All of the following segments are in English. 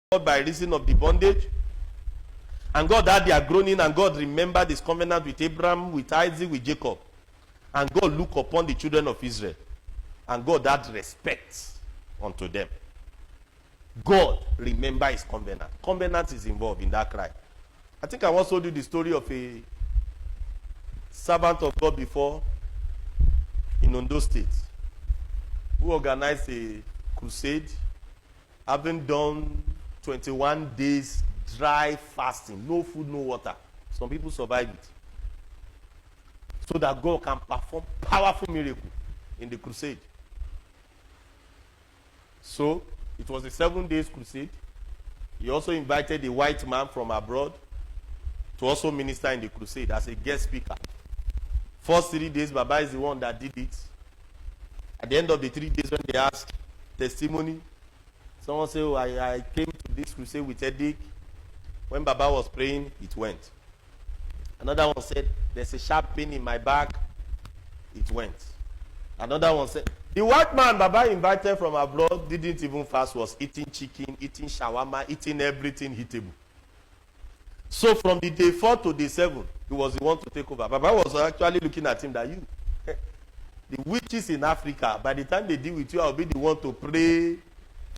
by reason of the bondage. And God had their groaning, and God remembered his covenant with Abraham, with Isaac, with Jacob. And God looked upon the children of Israel. And God had respect unto them. God remembered his covenant. Covenant is involved in that cry. I think I once told you the story of a servant of God before in Ondo State who organized a crusade, having done 21 days dry fasting, no food, no water. Some people survived it. So that God can perform powerful miracle in the crusade. So, it was a 7 days crusade. He also invited a white man from abroad to also minister in the crusade as a guest speaker. First 3 days, Baba is the one that did it. At the end of the 3 days, when they asked testimony, someone said, oh, I came to this crusade with headache. When Baba was praying, it went. Another one said, there's a sharp pain in my back. It went. Another one said, the white man Baba invited from abroad didn't even fast, was eating chicken, eating shawarma, eating everything eatable. So from the day 4 to day 7, he was the one to take over. Baba was actually looking at him that the witches in Africa, by the time they deal with you, I'll be the one to pray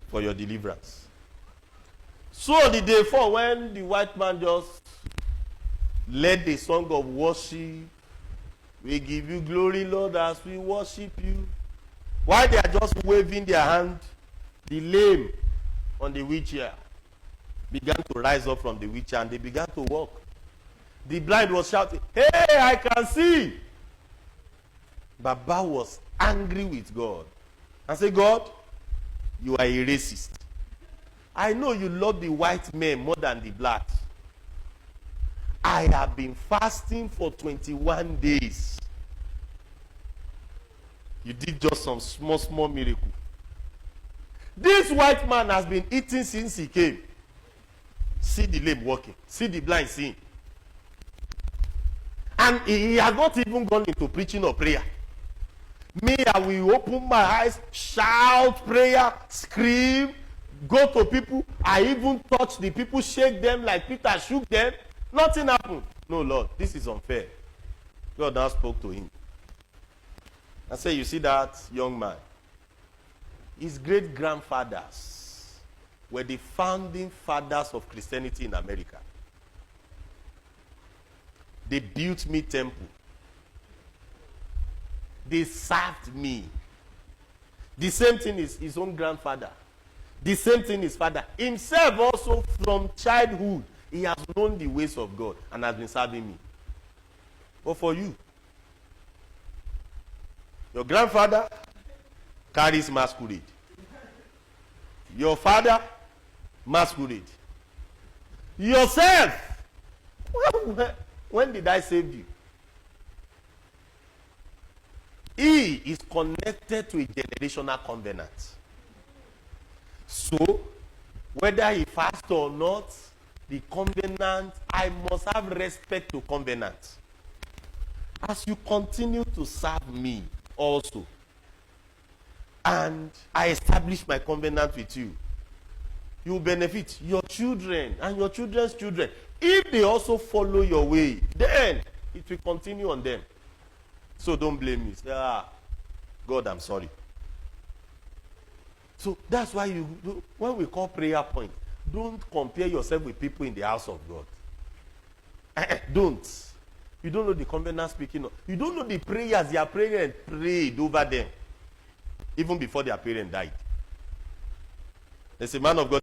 for your deliverance. So the day 4, when the white man just led the song of worship, we give you glory, Lord, as we worship you. While they are just waving their hand, the lame on the wheelchair began to rise up from the wheelchair and they began to walk. The blind was shouting, hey, I can see. Baba was angry with God and said, God, you are a racist. I know you love the white men more than the blacks. I have been fasting for 21 days. You did just some small miracle. This white man has been eating since he came. See the lame walking. See the blind seeing. And he has not even gone into preaching or prayer. Me, I will open my eyes, shout prayer, scream, go to people. I even touch the people, shake them like Peter shook them. Nothing happened. No, Lord, this is unfair. God now spoke to him. I said, you see that young man? His great-grandfathers were the founding fathers of Christianity in America. They built me temple. They served me. The same thing is his own grandfather. The same thing his father. Himself also from childhood, he has known the ways of God and has been serving me. But for you, your grandfather carries masquerade. Your father, masquerade. Yourself, when did I save you? He is connected to a generational covenant. So, whether he fasts or not, the covenant, I must have respect to covenant. As you continue to serve me also, and I establish my covenant with you, you will benefit your children and your children's children. If they also follow your way, then it will continue on them. So don't blame me. Say, God, I'm sorry. So that's why when we call prayer point, don't compare yourself with people in the house of God. Don't. You don't know the covenant speaking of. You don't know the prayers their parents prayed over them, even before their parents died. There's a man of God